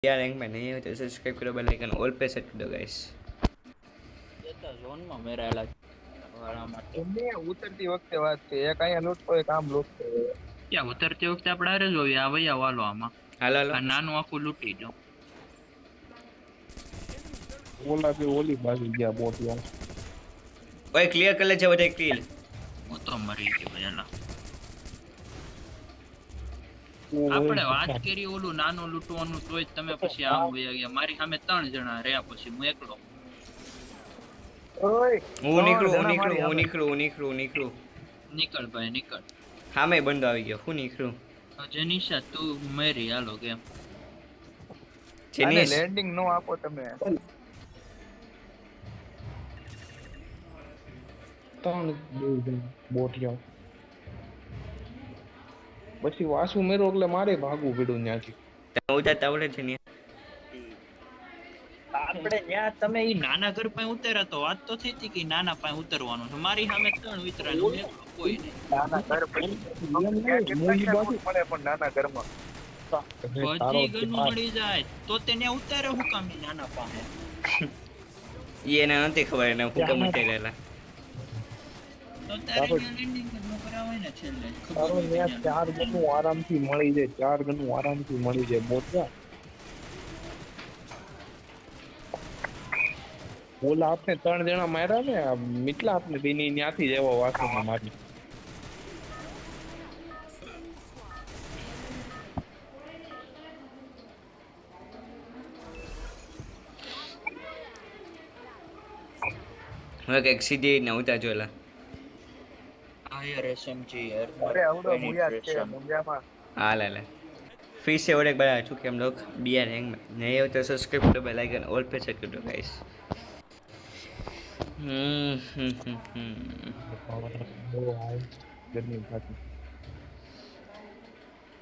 यार रैंक में नहीं हो तो सब्सक्राइब करो, बेल आइकन ऑल पे सेट कर दो गाइस। ये तो जोन में मेरा इलाज वाला માટે એમને ઉતરતી વખતે વાત છે એક અહીંયા લૂંટતો એક આમ લૂંટતો હોય. ક્યાં ઉતરતી વખતે આપણે હારે જોઈએ આ વયા વાલો આમાં હાલો હાલો આ નાનું આખું લૂંટી લો ઓલા કે ઓલી બાજુ ગયા બોટિયા ओए क्लियर कर ले जा बता क्लियर। હું તો મરી ગયો પેલા આપણે વાત કરી ઓલું નાનું લૂંટવાનું તોય તમે પછી આમ વયા ગયા મારી સામે 3 જણા રહ્યા પછી હું એકલો ઓય હું નીકળું નીકળ ભાઈ નીકળ સામે બંધો આવી ગયો, હું નીકળું જેનિશા તું મરી હાલો કેમ અને જેની લેન્ડિંગ નો આપો તમે ત્રણ બોટિયા પછી વાસુ મેરો એટલે મારે ભાગવું પડ્યું ત્યાંથી ઉતારતા આવડે છે ને આપણે ત્યાં તમે ઈ નાના ઘર પાસે ઉતર્યા તો વાત તો થઈ હતી કે નાના પાસે ઉતરવાનું છે મારી સામે 3 ઉતરાનું છે કોઈ નહીં નાના ઘર મળે પણ નાના ઘરમાં પછી ઘરનું મળી જાય તો તેને ઉતારે હું કામ ઈ નાના પાસે ઈ એને નથી ખબર એને હું કેમ ઉતારેલા તો તારે ત્યાં લેન્ડિંગ જ ન કરાવાય ને છેલ્લે તારો ત્યાં 4 ગણું આરામથી મળી જાય 4 ગણું આરામથી મળી જાય બોટિયા ઓલા આપણે 3 જણા માર્યા ને મિટલા આપણે બેની ત્યાંથી જ એવો વાસુમાં મારી હવે કઈક સીધી ને ઉતાર જોલા આયર એસએમજી યાર અરે આવડો મુયા છે મુંજામાં हाल हाल फिर से और एक बार आ चुके हम लोग BR रैंक में। नए हो तो सब्सक्राइब करो, बेल आइकन ऑल पे सेट कर दो गाइस।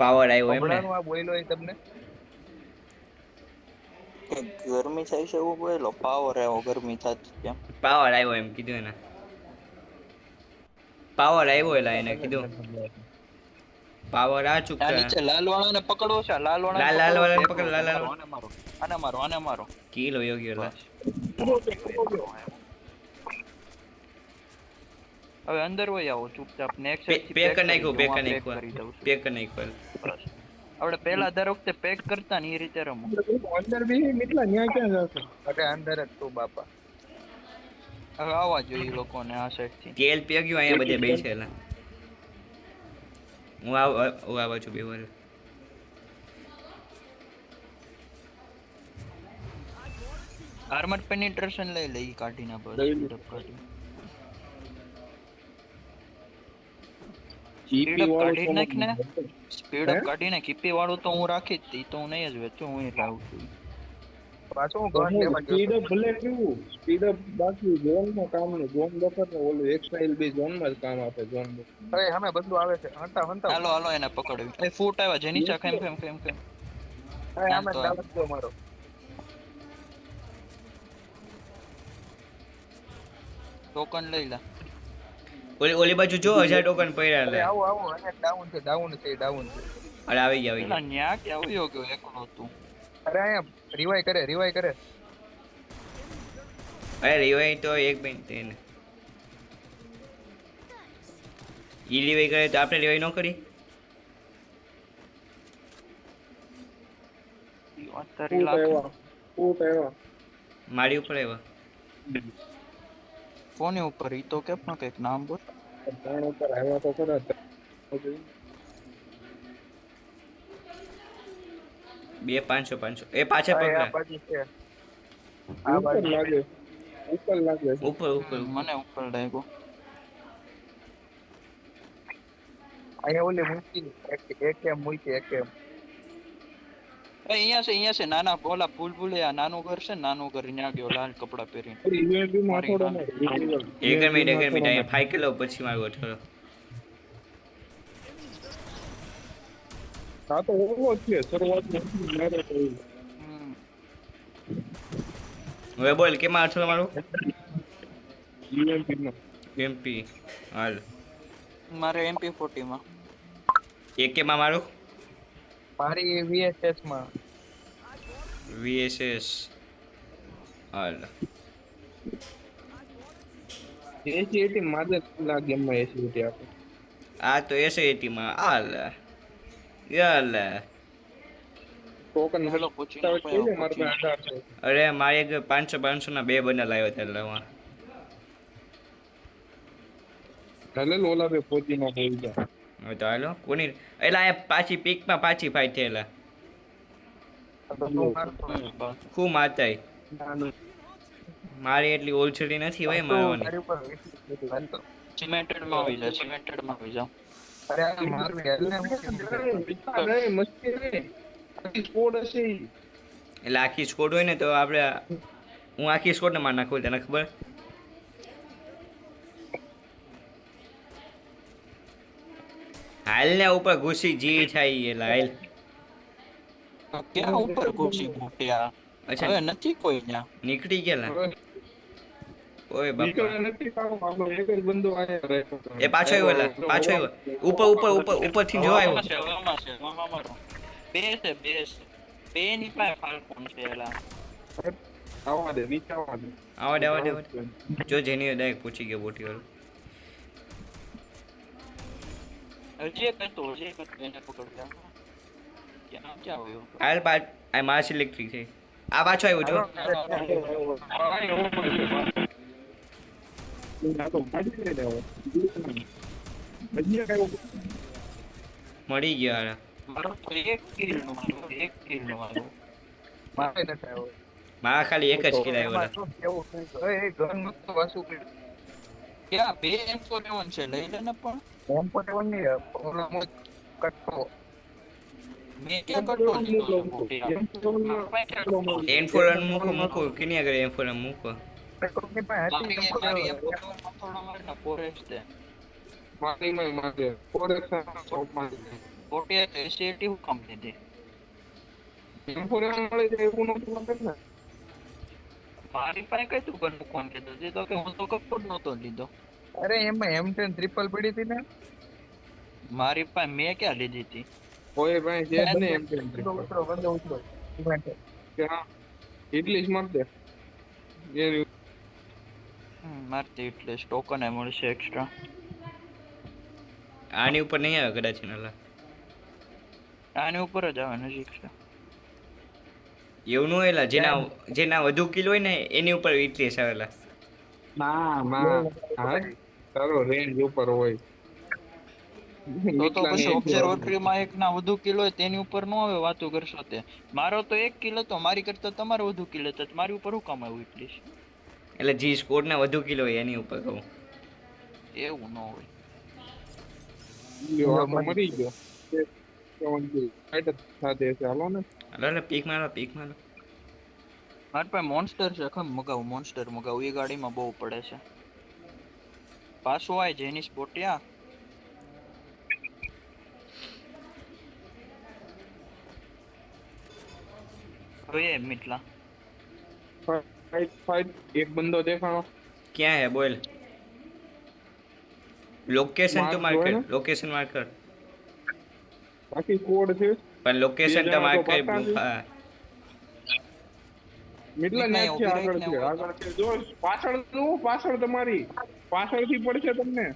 પાવર આવ્યો એમ ને આ બોયલો એ તમને ગરમી થાય છે એવું બોલો પાવર આવ્યો ગરમી થતી કેમ પાવર આવ્યો એમ કીધું એને પાવર આવ્યો એલા એને કીધું પાવર આ આ ચૂક્યા નીચે લાલ વાળાને પકડવો છે લાલ લાલ વાળાને પકડ લાલ આને મારો કિલો યોગ્ય લા હવે અંદર વઈ આવો ચૂપચાપ નેક્સ્ટ પેક કરી નાખ્યું આપણે પહેલા દર વખતે પેક કરતા ને એ રીતે રમો અંદર બી મિટલા ન્યા ક્યાં જશે અરે અંદર જ તું બાપા હવે આવવા જોઈએ લોકોને આ સાઈડ થી તેલ પેગ્યું અહીંયા બધે બેસેલા હું આવા છું બે વાર આર્મર પેનિટ્રેશન લઈ લઈ કાઢી ના બસ સ્પીડ અપ કાઢી નાખ ને સ્પીડ અપ કાઢી નાખ કીપી વાળું તો હું રાખી જ તી તો હું નહીં જ વેચું હું લાવું છું પાછો હું ગન લેવા સ્પીડ અપ ભલે કેવું સ્પીડ અપ બાકી ઝોન માં કામ ને ઝોન બફર ને ઓલું એક્સટાઇલ બી ઝોન માં જ કામ આપે ઝોન અરે સામે બધું આવે છે હંતા હાલો એને પકડવી એ ફૂટ આવ્યા જેની ચા કેમ અરે સામે દાવત દો મારો ટોકન લઈ લે ઓલી બાજુ જો 1000 ટોકન પડ્યા લે આવો અને ડાઉન છે અરે આવી ગયા પેલા ન્યા કેવો ગયો એકલો તું અરે અહીંયા રિવાઈ કરે અરે રિવાઈ તો એક બેન તેને ઈ રિવાઈ કરે તો આપણે રિવાઈ ન કરી મારી ઉપર આવ્યા કોની ઉપર ઈ તો કે પણ કઈક નામ બોલ ત્રણ ઉપર આવ્યા તો ખરા બે 500 એ પાછા પકડા ઉપર લાગે ઉપર મને ઉપર લાગ્યો અહીંયા ઓલે મૂકી એક અહીંયા છે નાના બોલા ભૂલે આ નાનું ઘર છે નાનું ઘર ન્યા ગયો લાલ કપડા પહેરીને એક મિનિટ અહીંયા 5 કિલો પછી મારો અઠરો હા તો ઓવો છે શરૂઆતમાં હવે બોલ કેમાં અઠરો મારું યુએમપી નો MP હાલ મારે MP40 માં AK માં મારું મારી VHS માં VSS હાલ 80 મારે લાગે એમાં 80 આપે આ તો SAT માં હાલ યાલ ટોકન હેલો કોચિંગ મારે પાસે 18 છે અરે મારે 500 ના બે બંડલ આવ્યો હતા એટલે હું ચાલે ઓલા બે પહોંચી ના થઈ ગયા હવે તો હાલો કોની એટલે આ પાછી પીકમાં પાછી ફાઈટ થયેલા ખૂબ મારતા મારી એટલી ઓલછડી નથી હોય મારવાની સિમેન્ટેડ માં આવી જાવ સિમેન્ટેડ માં આવી જાવ અરે આ મારું હેલને નહીં મસ્તી નહીં આખી સ્કોડ હશે ઈ. એટલે આખી સ્કોડ હોય ને તો આપણે હું આખી સ્કોડને માર નાખું તને ખબર હાલ ને ઉપર ઘૂસી જી થાય એટલે હાલ ક્યાં ઉપર ઘૂસી મોટ્યા અચ્છા. હવે નથી કોઈ ત્યાં નીકળી ગયેલા હવે ઓય બાપા નીકળ્યા નથી કામ આપણો એક જ બંદો આયા રહે એ પાછો આવ્યો લા પાછો આવ્યો ઉપરથી જો આવ્યો હવામાં છે બે છે બે ની પાસે ફાલ્કોન છે એલા આવવા દે નીચે આવવા દે આવા દે જો જેની ડાયરેક્ટ પૂછી ગયો બોટી વાળો જે કહેતો એને પકડ લે ક્યાં આવ્યો હાલ આ માસ ઇલેક્ટ્રિક છે આ પાછો આવ્યો જો મળી ગયો હારા મારો તો એક કિલ નો મારો મારે નથી આવ્યો મારા ખાલી એક જ કિલ આવ્યો લા એ ગન મત વાસુ કે ક્યાં બે M41 છે લઈ લે ને પણ એમ પોતે વની ઓલા મો કટકો મેં ક્યાં કરતો લીધો મોટિયા N4 મૂકો કેની આગળ N4 મૂકો કટકો પાસે હતી મારી M41 થોડો મારને ફોરેસ્ટ દે મારી માં મારે ફોરેક્સ શોપ માં મોટિયા એસીટી હું કામ લીધી ઇન્ફોર્મેશન મળે છે એવું નતું લાગે ને મારી પાસે કઈ તું ગન મૂકવાનું કીધું છે તો કે હું તો કપડો નતો લીધો અરે એમાં M10 ટ્રિપલ પડી હતી ને મારી પાસે મેં ક્યાં લીધી હતી કોઈ ભાઈ છે ને M10 ટ્રિપલ બંદો ઉતરો કે હા એટલી જ મારતે એ મારતી એટલે ટોકન એ મળશે એક્સ્ટ્રા આની ઉપર નહીં આવે કદાચ નલા આની ઉપર જ આવે નજીક છે એવું ન હોયલા જેના વધુ કિલ હોય ને એની ઉપર વીટલેસ આવેલા ના હા તારો રેન્જ ઉપર હોય તો પછી ઓબ્ઝર્વેટરી માં એક ના વધુ કિલો હોય તેની ઉપર નો આવે વાતો કરશો તે મારો તો એક કિલો હતો મારી કરતા તમારો વધુ કિલો હતો મારી ઉપર હું કામ આવ્યું એટલી એટલે જી સ્કોર ના વધુ કિલ હોય એની ઉપર કહું એવું ન હોય લ્યો આ મરી ગયો ફાઈટર સાથે છે હાલો ને હાલો પીક મારો મારી પાસે મોન્સ્ટર છે ખમ મોન્સ્ટર મગાવું એ ગાડીમાં બહુ પડે છે પાછો આય જેની સ્પોટિયા હવે મિટલા ફાઈટ એક બંદો દેખાણો ક્યાં હે બોલ લોકેશન તો માર્ક કર લોકેશન માર્ક કર બાકી કોડ છે પણ લોકેશન તો માર્ક કર હા મિટલા નેટ છે આગળ છે જો પાછળ તમારી પાછળથી પડશે તમને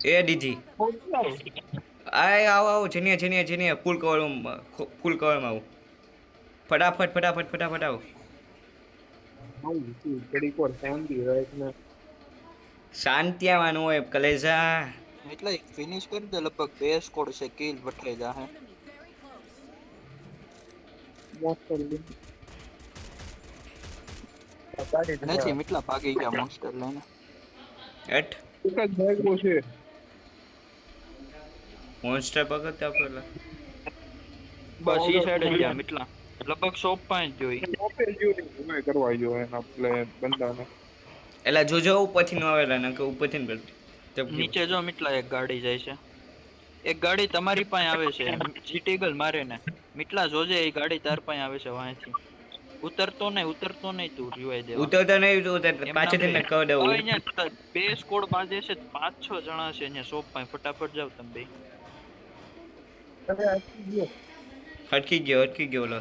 એ દીધી આવો જેનિયા ફૂલ કવરમાં આવું ફટાફટ આવો શાંતિ આવવાનું હોય કલેજા એટલે ફિનિશ કરી દે લગભગ બે સ્કોર છે કિલ વઠાઈ જાહે નથી મિટલા ભાગી ગયા મોન્સ્ટર લઈને એટ એક જ ભાગો છે મોન્સ્ટર પકડતા પેલા બસ ઈ સાઈડ જ ગયા મિટલા લગભગ શોપ પાંચ જોઈ કરવા જો એના પ્લેન બંદાને એલા જોજો ઉપરથી નો આવેલા ને કે ઉપરથી ને નીચે જો મિટલા એક ગાડી જાય છે એક ગાડી તમારી પાસે આવે છે જીટીગલ મારે ને મિટલા જોજે એ ગાડી તાર પાસે આવે છે વાંથી ઉતરતો નહીં તું રીવાય દે ઉતરતા નહીં પાછળથી મેં કહી દઉં અહીંયા બે સ્કોડ બાજે છે 5-6 જણા છે અહીંયા શોપ પાસે ફટાફટ જાવ તમે બે અરે આખી ગયો. અટકી ગયો ઓલો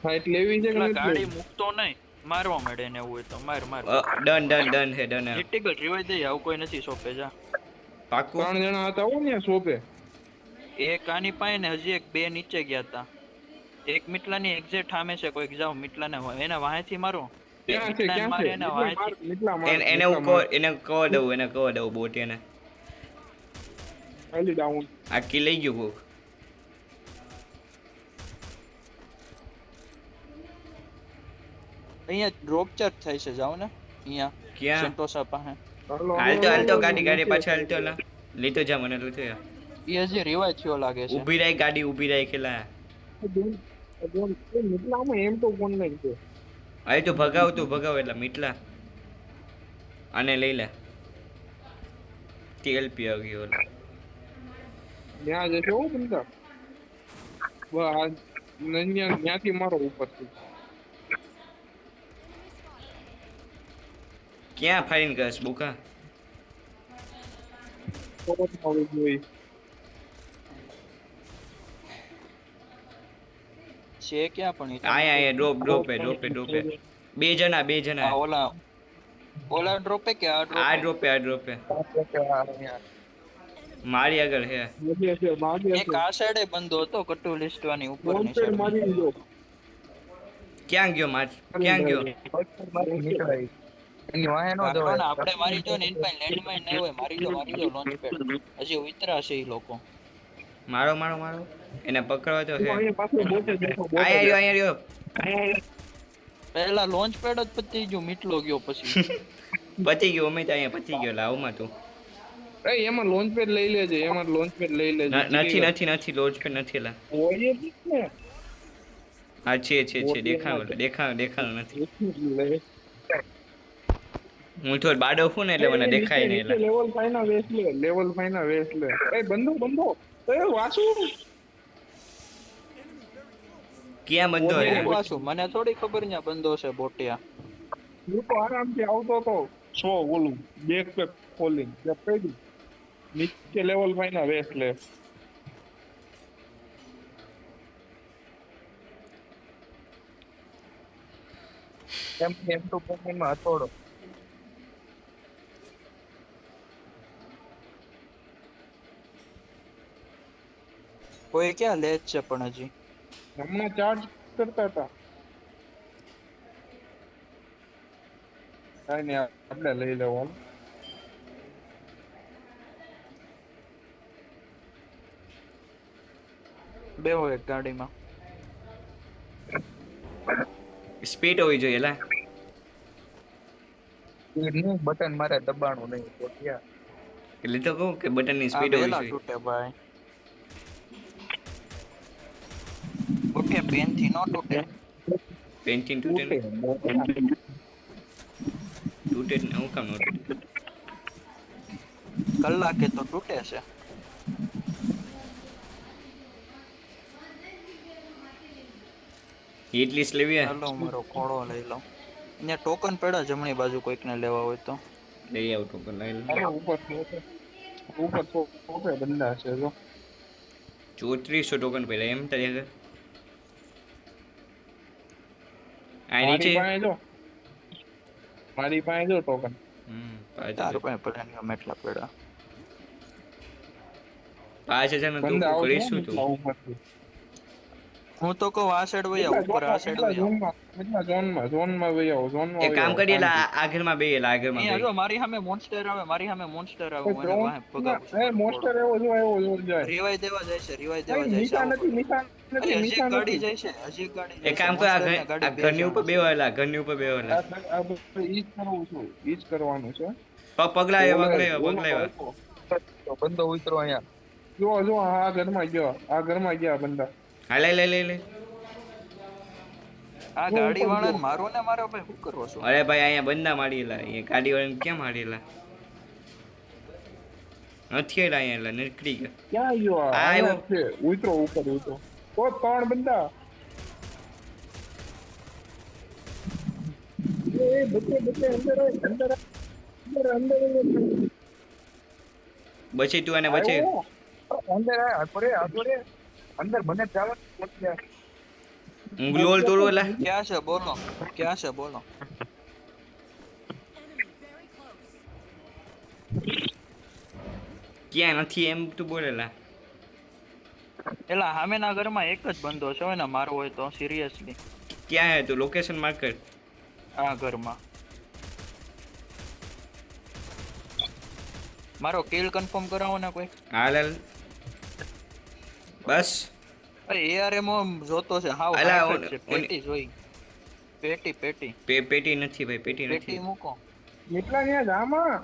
ફાઇટ લેવી છે કે પેલા નથી ગાડી લેવી? મૂકતો નહીં, મારવા માંડે ને એવું હોય તો માર ડન હે ડન હે ક્રિટિકલ રિવાઇવ દે, આવું કોઈ નથી સોંપે જા. પાકું 3 જણા હતા હો ને શોપે. એક આની પાસે ને હજી એક બે નીચે ગયા હતા. એક મિટલાની એક્ઝેક્ટ સામે છે, કોઈક જાવ મિટલાને એને વાહેથી મારો. ક્યાં છે મિટલાને ક્યાં મારે છે? એને વાહેથી. નીચલા માર એને કહો દઉં બોટ એને ખાલી ડાઉન. આખી લઈ ગયો કોક અહીંયા ડ્રોપ ચાર્જ થાય છે, જાવ ને અહીંયા ક્યાં સેન્ટોસા પાસે. હાલતો ગાડી પાછળ હાલતો લા લીધો જા મને લીધો જા એ હજી રિવાઇવ થયો લાગે છે. ઊભી રહી ગાડી ઊભી રહી ખેલા નીચલામાં એમ તો કોણ નહીં છે. હવે તું ભગાવ એટલે મીટલા આને લઈ લે તેલ પી ગયો ઓલો ત્યાં જશે હો બંદા. બસ ત્યાંથી મારો ઉપરથી. ક્યાં ફાઈન કરસ બુકા આવી જોઈ. છે ક્યાં પણ ઈ તો? આયા ડ્રોપ બે જણા આ ઓલા ડ્રોપે કે આ આ ડ્રોપે? ડ્રોપે મારી આગળ હે એક આ સાઈડે બંધો હતો કટુ લિસ્ટવાની ઉપરની લોન્ચર સાઈડ. મારી દીધો. ક્યાં ગયો ક્યાં ગયો આપણે મારી જો ને એન પાસે લેન્ડમાઇન નહીં હોય, મારી જો લોન્ચ પેડ હજી ઉતરા છે ઈ લોકો. મારો એને પકડવા તો હે અહીંયા પાછળ બોટે દેખો. આયા રહ્યો પહેલા લોન્ચ પેડ જ પતી ગયું, મીટલો ગયો પછી. પતી ગયો અમે તો અહીંયા પતી ગયો લાવમાં તું એમાં લોન્ચ પેડ લઈ લેજે. નથી લોજ પે નથી લા હોય જ ને. હા છે દેખાણું નથી હું થોડ બાડો છું ને એટલે મને દેખાય નહીં એટલે લેવલ 5 ના વેસ લે. એ બંધો એ વાસુ ક્યાં બંધો હે પાછું મને થોડી ખબર ન્યા બંધો છે બોટિયા. હું તો આરામથી આવતો તો ઓલું બેક પેક ખોલીને જે પડી નીચે લેવલ 5 ના વેસ લે. એમ તો પોકેટમાં હથોડો. કોઈ ક્યાં લેજ છે પણ હજી હમણાં ચાર્જ કરતા હતા. કાઈ નહીં આપણે લઈ લેવાનું. બેહો એક ગાડીમાં. સ્પીડ હોવી જોઈએ લા બટન મારે દબાણું નહીં તો ક્યાં એટલે તો કહું કે બટન ની આ સ્પીડ હોવી બેલા જોઈએ તૂટે ભાઈ. તૂટે પેન થી નો તૂટે. પેન્ટિંગ તૂટે ને હું કામ નો તૂટે કલાકે તો તૂટે છે. એટલી લેવી હે ચાલો મારો ખોળો લઈ લઉં. અહીંયા ટોકન પડ્યા જમણી બાજુ કોઈકને લેવા હોય તો. લઈ આવ ટોકન લઈ લે ઉપર સોપે બંધા છે જો 3400 ટોકન પહેલા એમ તારી આગળ આ નીચે મારી પાસે જો ટોકન. તારું પાસે પડ્યા ને અમે એટલા પડ્યા. 5000 નો ટોકન કરીશું તું હું તો કહું આ સાઈડ વયા ઉપર આ સાઈડ વયા. ઝોનમાં વઈ આવો ઝોનમાં. એક કામ કરીએ લા આ ઘરમાં બે લા આ ઘરમાં અહીંયા બે જો મારી સામે મોન્સ્ટર આવે મને વાહે ભગાવું. એ મોસ્ટર એવો જાય. રિવાઇવ દેવા જાય છે નિશાન નથી હજી એક ગાડી જાય છે એક કામ કર આ ઘરની ઉપર બેવાલા ઘરની ઉપર બેવાલા ઈ જ કરવું છું ઈ જ કરવાનું છે. પગલા બંદો ઉતરો અહીંયા જો આ ઘરમાં ગયા બંદા. હા લઈ આ ગાડી વાળાને મારો ને મારો ભાઈ શું કરવો છો? અરે ભાઈ અહીંયા બંદા મારીલા અહીંયા ગાડી વાળાને કેમ મારીલા નથી એલા અહીંયા નીકળી ગયા ક્યાં ગયો આ આવ્યો છે ઉતરો ઉપર ઓ ત્રણ બંદા. એ બચ્ચે અંદર બચી તું અને બચી આવ્યો. અંદર આ હાથોડે અંદર મને ચાલો હું ગ્લોલ તોડું એલા ક્યાં છે બોલો, ક્યાં છે બોલો. ક્યાં નથી એમ તું બોલેલા. એલા સામેના ઘરમાં એક જ બંદો છે હોય ને મારો હોય તો સિરિયસલી ક્યાં હે તું લોકેશન માર્કેટ આ ઘરમાં. મારો કિલ કન્ફર્મ કરાવો ને કોઈ. હાલ હાલ બસ ARM જોતો છે હાવ અલા, હાઈટ જ છે. પેટી જોઈ પેટી પેટી નથી ભાઈ પેટી પેટી નથી મૂકો. એટલા ને આમાં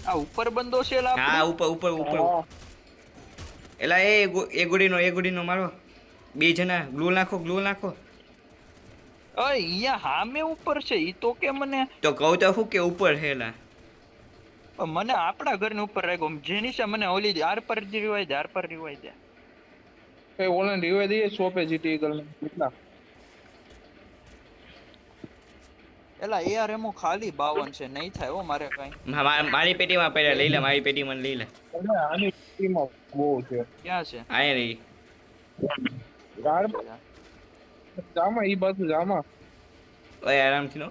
આ ઉપર બંદો છે એલા હા આપણે? ઉપર એલા એ ગુડીનો મારો બે જણા ગ્લુ નાખો અય અહીંયા હામે ઉપર છે ઈ તો કે મને તો કહું તો શું કે ઉપર હેલા મને આપણા ઘરની ઉપર રાખ્યો જેની છે મને ઓલી આર પર રિવાય દે. કઈ ઓનલાઈન રિવાય દઈએ શોપે જીટી ઈગલ કેટલા એલા ARM ખાલી 52 છે નહીં થાય હો મારે કઈ. મારી પેટીમાં પડ્યા લઈ લે મારી પેટીમાં લઈ લે એટલે આની ટીમમાં બહુ છે ક્યાં છે? આયા રહી યાર જામા ઈ બાજુ જામા ઓય આરામથી નો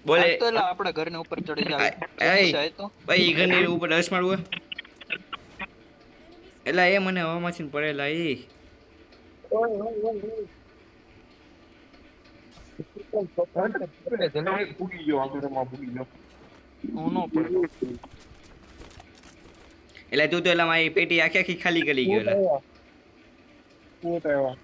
બોલે આ તો એલા આપણા ઘરની ઉપર ચડી જાય જાય તો ભાઈ ઈ ઘરની ઉપર રસ મારવું એલા એ મને હવામાંથી પડેલા એ ફૂટી ગયો આગળમાં ફૂટી ગયો હું નો પડ્યો. એટલે તું તો એલા મારી પેટી આખી ખાલી કરી ગયો એલા પોત આવ્યા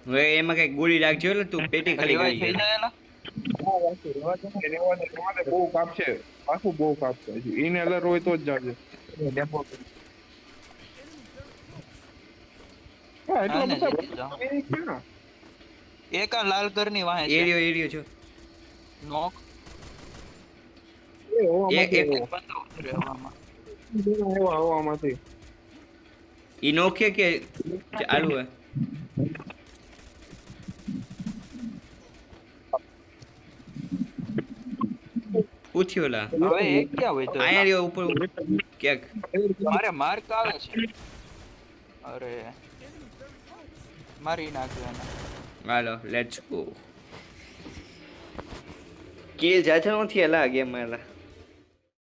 હવે એમાં કઈ ગોળી રાખજો એટલે તું પેટી ખાલી રિવાય કરી થઈ ગયો જાય એલા. બહુ કાપશે પાછું બહુ કાપશે એને અલર હોય તો જ જાજે હા એટલો આને બધા જીતી જાઓ. એ ક્યાં? એક આ લાલ ઘરની વાહે છે એરિયો છો નોક એ હવામાંથી એક- આવ્યો. બંદો રહેવામાં. આવ્યો હવામાંથી ઈ નોખે કે ચાલુ હે પૂછ્યો લા હવે એક ક્યાં હોય તો આયા રહ્યો ઉપર ક્યાંક મારે માર્ક આવે છે. અરે મારી નાખ્યો એને. હાલો લેટ્સ ગો કિલ જાજો નથી એલા ગેમ માં એલા